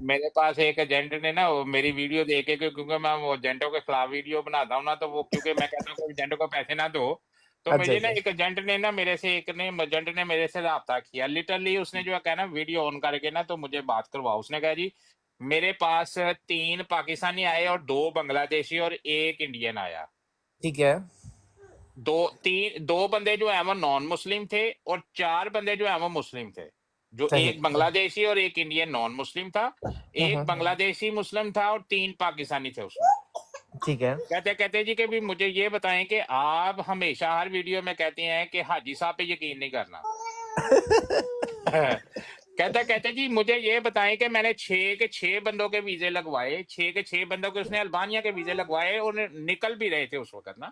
मेरे पास एक एजेंट ने ना वो मेरी वीडियो देखे क्योंकि मैं वो एजेंटों के खिलाफ वीडियो बनाता हूँ ना, तो वो क्योंकि मैं कहता हूँ कि एजेंटों को पैसे ना दो, तो अच्छा मुझे ना अच्छा। एक एजेंट ने ना मेरे से एक ने एजेंट ने मेरे से राब्ता किया लिटरली। उसने जो है कहा ना वीडियो ऑन करके ना तो मुझे बात करवाओ। उसने कहा जी मेरे पास 3 पाकिस्तानी आए और 2 बांग्लादेशी और 1 इंडियन आया। ठीक है। दो बंदे जो है वो नॉन मुस्लिम थे और 4 बंदे जो है वो मुस्लिम थे। जो सही। एक बांग्लादेशी और 1 इंडियन नॉन मुस्लिम था, एक हम्म। बांग्लादेशी मुस्लिम था और 3 पाकिस्तानी थे उसमें। ठीक है। कहते कहते जी कि भी मुझे ये बताएं कि आप हमेशा हर वीडियो में कहते हैं कि हाजी साहब पे यकीन नहीं करना। कहता कहते जी मुझे ये बताएं कि मैंने 6 के 6 बंदों के वीजे लगवाए, 6 के 6 बंदों के उसने अल्बानिया के वीजे लगवाए और निकल भी रहे थे उस वक्त ना,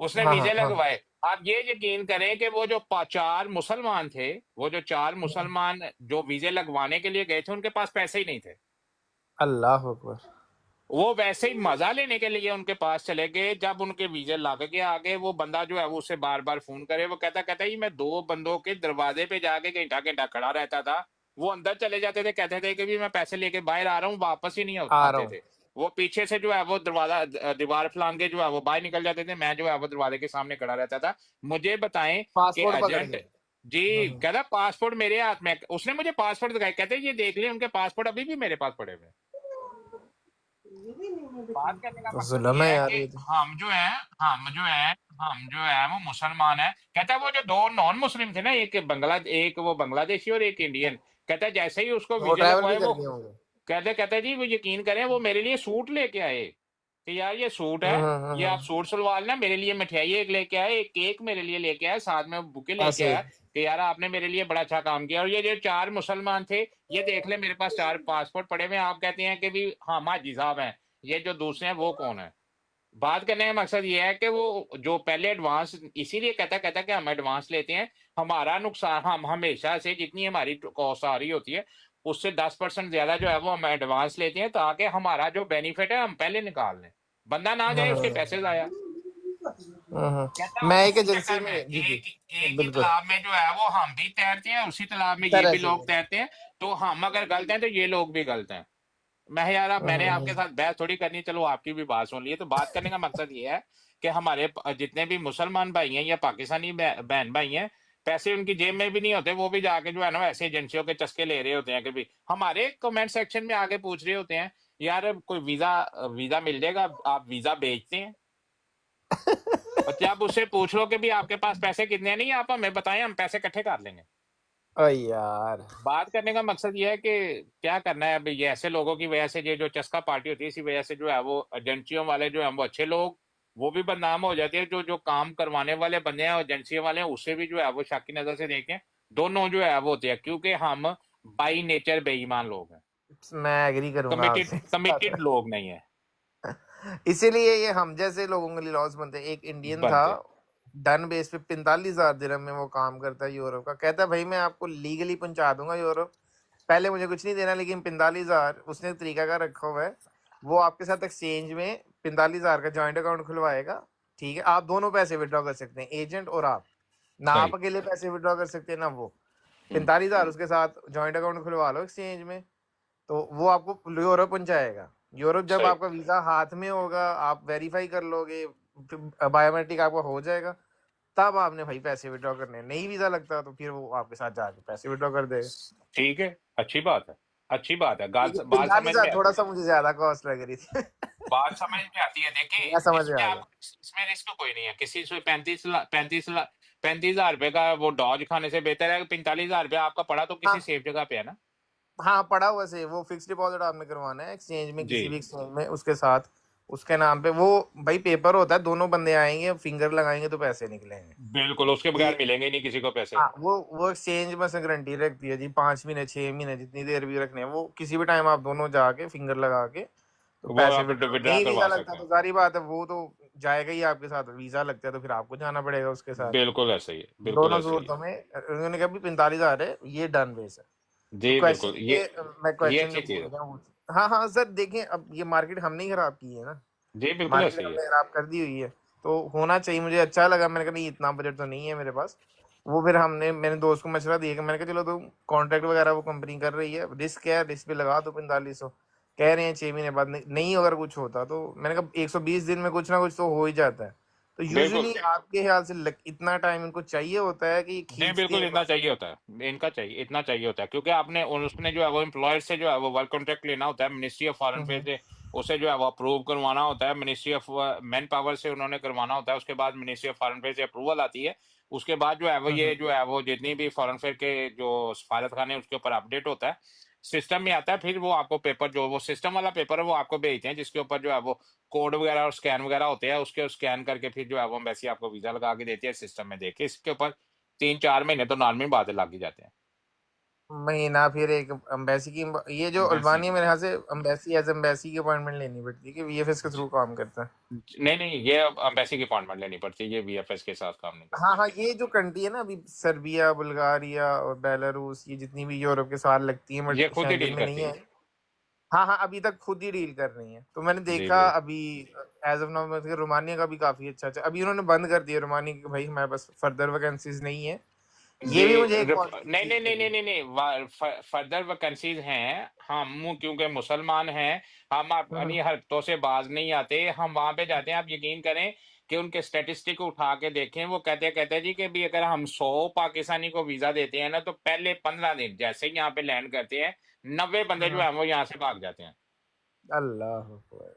उसने हाँ हाँ वीजे हाँ। लगवाए। आप ये यकीन करें कि वो जो 4 मुसलमान थे, वो जो 4 मुसलमान जो वीजे लगवाने के लिए गए थे, उनके पास पैसे ही नहीं थे। अल्लाह अकबर। वो वैसे ही मजा लेने के लिए उनके पास चले गए। जब उनके वीजे लग के आगे, वो बंदा जो है वो उससे बार बार फोन करे, वो कहता कहता ही मैं 2 बंदों के दरवाजे पे जाके घंटा घंटा खड़ा रहता था। वो अंदर चले जाते थे, कहते थे कि भी मैं पैसे लेके बाहर आ रहा हूँ, वापस ही नहीं आ रहा आते हूँ। थे। वो पीछे से जो है वो दरवाजा दीवार फलांग के जो है वो बाहर निकल जाते थे। मैं जो है वो दरवाजे के सामने खड़ा रहता था। मुझे बताएं कि पासपोर्ट पकड़ एजेंट के। जी कहता पासपोर्ट मेरे हाथ में, उसने मुझे पासपोर्ट दिखाया, कहते ये देख लिया उनके पासपोर्ट अभी भी मेरे पास पड़े हुए हैं। बात करने का तो मकसद जुल्म ये है है यार कि ये तो। हम जो है वो मुसलमान है। कहता है वो जो 2 नॉन मुस्लिम थे ना, एक वो बांग्लादेशी और 1 इंडियन, कहता है जैसे ही उसको वो वीजे ट्रैवल भी लगवाए वो कर गए होंगे। कहते जी वो यकीन करें वो मेरे लिए सूट लेके आए कि यार ये सूट है, ये आप सूट सलवार ना, मेरे लिए मिठाई एक लेके आए, एक केक मेरे लिए लेके आए, साथ में बुके लेके ऐसे। आया कि यार आपने मेरे लिए बड़ा अच्छा काम किया। और ये जो 4 मुसलमान थे, ये देख ले मेरे पास 4 पासपोर्ट पड़े हुए हैं। आप कहते हैं कि भी हाँ माजी साहब हैं, ये जो दूसरे हैं वो कौन है। बात करने का मकसद ये है कि वो जो पहले एडवांस, इसीलिए कहता कहता कि हम एडवांस लेते हैं। हमारा नुकसान, हम हमेशा से जितनी हमारी कॉस्ट आ रही होती है उससे 10% ज्यादा जो है वो हम एडवांस लेते हैं, ताकि हमारा जो बेनिफिट है हम पहले निकाल लें, बंदा ना जाए उसके पैसे जाया। कहता मैं एक उसी एजेंसी चक्कर में में जी जी। एक ही बिल्कुल। तालाब में जो है वो हम भी तैरते हैं, उसी तालाब में ये तरह भी से। लोग तैरते हैं। तो हम अगर गलत हैं तो ये लोग भी गलत हैं। मैं यार अब मैंने आपके साथ बहस थोड़ी करनी, चलो आपकी भी बात सुन ली है। तो बात करने का मकसद ये है कि हमारे जितने भी मुसलमान भाई हैं या पाकिस्तानी बहन भाई हैं, पैसे उनकी जेब में भी नहीं होते, वो भी जाके जो है ना ऐसे एजेंसियों के चस्के ले रहे होते हैं कि भी हमारे कमेंट सेक्शन में आगे पूछ रहे होते हैं यार कोई वीजा वीजा मिल जाएगा, आप वीजा बेचते हैं। और जब उससे पूछ लो कि भी आपके पास पैसे कितने हैं, नहीं आप हमें बताएं हम पैसे इकट्ठे कर लेंगे। ओ यार। बात करने का मकसद ये है कि क्या करना है अभी, ये ऐसे लोगों की वजह से ये जो चस्का पार्टी होती है, इसी वजह से जो है वो एजेंसियों वाले जो है वो अच्छे लोग वो भी बदनाम हो जाते हैं। जो जो काम करवाने वाले बंदे हैं और एजेंसियों वाले हैं, उससे भी जो है वो शक की नजर से देखें। दोनों जो है वो होते हैं, क्योंकि हम बाई नेचर बेईमान लोग हैं, मैं एग्री करूंगा कमिटेड आपसे इस बात कमिटेड पे। लोग नहीं है इसीलिए ये हम जैसे लोगों के लिए लॉस बनते हैं। एक इंडियन था, बनते। डन बेस पे 45,000 दिरहम में वो काम करता है यूरोप का। कहता है भाई मैं आपको लीगली पहुंचा दूंगा यूरोप, पहले मुझे कुछ नहीं देना, लेकिन 45,000 उसने तरीका का रखा हुआ है। वो आपके साथ एक्सचेंज में 45,000 का जॉइंट अकाउंट खुलवाएगा। ठीक है, आप दोनों पैसे विड्रॉ कर सकते हैं, एजेंट और आप। ना आप सही। अकेले पैसे विड्रॉ कर सकते हैं ना वो। हम्म। 45,000 उसके साथ जॉइंट अकाउंट खुलवा लो एक्सचेंज में, तो वो आपको यूरोप पहुंचाएगा। यूरोप जब सही। आपका वीजा हाथ में होगा, आप वेरीफाई कर लोगे, बायोमेट्रिक आपका हो जाएगा, तब आपने भाई पैसे विड्रॉ करने हैं। नहीं वीजा लगता तो फिर वो आपके साथ जाके पैसे विड्रॉ कर देगा। ठीक है, अच्छी बात है, अच्छी बात है, लेकिन बात समझ में 45,000 थोड़ा आती है। सा मुझे ज्यादा कॉस्ट लग रही थी। बात समझ में आती है। देखिए मैं समझ में इसमें आ आप गया। इसमें रिस्क कोई नहीं है किसी से। 35,000 रुपए का वो डॉज खाने से बेहतर है कि 45,000 रुपया आपका पड़ा तो किसी हाँ सेफ जगह पे है ना। हाँ, पड़ा हुआ से वो फिक्स डिपॉजिट आपने करवाना है एक्सचेंज में, जी किसी भी एक्सचेंज में उसके साथ, उसके नाम पे वो भाई पेपर होता है। दोनों बंदे आएंगे, फिंगर लगाएंगे तो पैसे निकलेंगे। बिल्कुल, उसके ये बगैर मिलेंगे ही नहीं किसी को पैसे। हाँ, वो एक्सचेंज में से गारंटी रखती है जी, 5 महीने 6 महीने जितनी देर भी रखने हैं, वो किसी भी टाइम आप दोनों जाके फिंगर लगा के तो वो पैसे आप विड्रॉ। विड्रा नहीं वीजा करवा लगता सकते तो हैं। सारी बात है, वो तो जाएगा ही आपके साथ। वीजा लगता है तो फिर आपको जाना पड़ेगा उसके साथ। बिल्कुल ऐसा ही है, बिल्कुल दोनों ऐसा ही है। सूरतों में उन्होंने कहा भी 45,000 है, ये डन बेस है। तो जी क्वेश्चन बिल्कुल, ये, मैं ये क्वेश्चन जो अच्छी चीज पूछ है। रहा हूँ, हाँ हाँ सर देखें, अब ये मार्केट हमने ही खराब की है ना। जी बिल्कुल मार्केट ऐसा ही है। हमने खराब कर दी हुई है, तो होना चाहिए। मुझे अच्छा लगा, मैंने कहा नहीं इतना बजट तो नहीं है मेरे पास, वो फिर मैंने दोस्त को मशवरा दिया कि मैंने कहा चलो तुम कॉन्ट्रैक्ट वगैरह वो कंपनी कर रही है, रिस्क है, रिस्क पे लगा दो 4500। कह रहे हैं 6 महीने बाद नहीं अगर कुछ होता तो मैंने कहा 120 दिन में कुछ ना कुछ तो हो ही जाता है। तो बिल्कुल यूजुअली आपके ख्याल से इतना टाइम इनको चाहिए होता है कि नहीं, खींच बिल्कुल के इतना बस? चाहिए होता है, इनका चाहिए, इतना चाहिए होता है, क्योंकि आपने उसने जो है वो एम्प्लॉयर से जो है वो वर्क कॉन्ट्रैक्ट लेना होता है, मिनिस्ट्री ऑफ फॉरेन अफेयर हम्म, से उसे जो है वो अप्रूव करवाना होता है, मिनिस्ट्री ऑफ मैन पावर से उन्होंने करवाना होता है, उसके बाद मिनिस्ट्री ऑफ फॉरेन अफेयर से अप्रूवल आती है। उसके बाद जो है वो हम्म, ये जो है वो जितनी भी फॉरेन अफेयर के जो सफारत खाने उसके ऊपर अपडेट होता है, सिस्टम में आता है, फिर वो आपको पेपर जो वो सिस्टम वाला पेपर है वो आपको भेजते हैं, जिसके ऊपर जो है वो कोड वगैरह और स्कैन वगैरह होते हैं, उसके स्कैन करके फिर जो है वो एम्बेसी आपको वीजा लगा के देती है सिस्टम में देख के। इसके ऊपर 3-4 महीने तो नॉर्मल बात है लग ही जाते हैं। महीना फिर एक अम्बेसी की ये जो एम्बेसी अल्बानिया मेरे ख्याल से अम्बेसी एज एम्बेसी की अपॉइंटमेंट लेनी पड़ती है कि वीएफएस के थ्रू काम करता है। नहीं नहीं, ये एम्बेसी की अपॉइंटमेंट लेनी पड़ती है, ये वीएफएस के साथ काम नहीं हाँ करती। हाँ, ये जो कंट्री है ना अभी सर्बिया बुल्गारिया और बेलारूस, ये जितनी भी यूरोप के साथ लगती है ये बट खुद ही शेंगन डील में नहीं करती है। है। हाँ हाँ, अभी तक खुद ही डील कर रही है। तो मैंने जी देखा जी अभी एज ऑफ नाउ रोमानिया का भी काफी अच्छा अभी उन्होंने बंद कर दिया रोमानिया की, भाई हमारे पास फर्दर वैकेंसीज नहीं है। जी। ये भी मुझे एक पॉजिटिव नहीं चीज नहीं नहीं लगी। नहीं नहीं नहीं, फर्दर वैकेंसीज हैं, हम क्योंकि मुसलमान हैं, हम अपनी हम्म, हरकतों से बाज नहीं आते, हम वहां पे जाते हैं, आप यकीन करें कि उनके स्टेटिस्टिक उठा के देखें, वो कहते हैं जी कि भी अगर हम 100 पाकिस्तानी को वीजा देते हैं ना, तो पहले 15 दिन जैसे ही यहाँ पे लैंड करते हैं, 90 बंदे जो हम्म, है वो यहाँ से भाग जाते हैं। अल्लाह अकबर।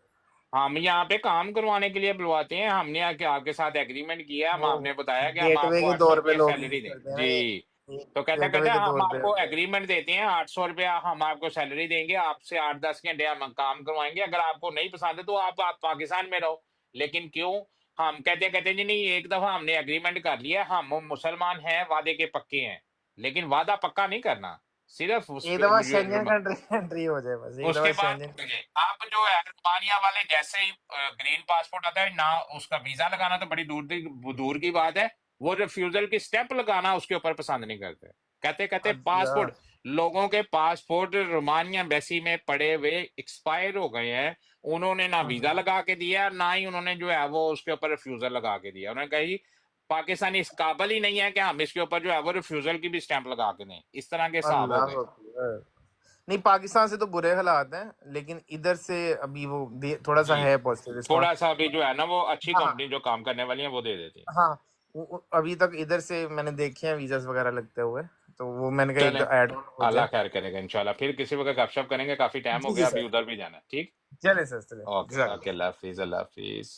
हम यहाँ पे काम करवाने के लिए बुलवाते हैं, हमने आके आपके साथ एग्रीमेंट किया है, हम वो आपने बताया कि हम गेटवे आपको के 800 तौर पे रुपये लोग यूज सैलरी दें करते हैं ना जी। ये तो कहते गेटवे हैं के हम तौर पे आपको होता है। एग्रीमेंट देते हैं, 800 रुपया हम आपको सैलरी देंगे, आपसे 8-10 घंटे हम काम करवाएंगे, अगर आपको नहीं पसंद है तो आप पाकिस्तान में रहो। लेकिन क्यों? हम कहते हैं जी नहीं, एक दफा हमने एग्रीमेंट कर लिया, हम मुसलमान हैं, वादे के पक्के हैं, लेकिन वादा पक्का नहीं करना, सिर्फ उस एक दफा शेंजन पे कंट्री एंट्री हो जाए, बस एक उसके दफा बाद शेंजन। आप जो है रोमानिया वाले जैसे ही ग्रीन पासपोर्ट आता है ना, उसका वीजा लगाना तो बड़ी दूर की बात है, वो रिफ्यूजल की स्टेप लगाना उसके ऊपर पसंद नहीं करते। कहते कहते अल्लाह। पासपोर्ट, लोगों के पासपोर्ट रोमानिया एम्बेसी में पड़े हुए एक्सपायर हो गए हैं, उन्होंने ना वीजा हम्म, लगा के दिया, ना ही उन्होंने जो है वो उसके ऊपर रिफ्यूजल लगा के दिया। उन्होंने कहा जी पाकिस्तानी इस काबिल ही नहीं है कि हम इसके ऊपर जो है वो रिफ्यूजल की भी स्टैंप लगा के दें, इस तरह के हिसाब हो अल्लाह गए। अकबर। नहीं, पाकिस्तान से तो बुरे हालात हैं, लेकिन इधर से अभी वो थोड़ा सा जी, है पॉजिटिव रिस्पॉन्स। थोड़ा सा भी जो है ना वो अच्छी हाँ कंपनी जो काम करने वाली है वो दे देती है। हाँ, अभी तक इधर से मैंने देखे हैं वीजास वगैरह लगते हुए, तो वो मैंने कहा एक चलें, तो ऐड ऑन हो अल्लाह जाए। खैर करेगा इंशाल्लाह, फिर किसी वक्त गपशप करेंगे, काफी टाइम जी हो जी गया, अभी सर। उधर भी जाना है, ठीक। चले सर, चले ओके जजाक। ओके, अल्लाह हाफिज, अल्लाह हाफिज।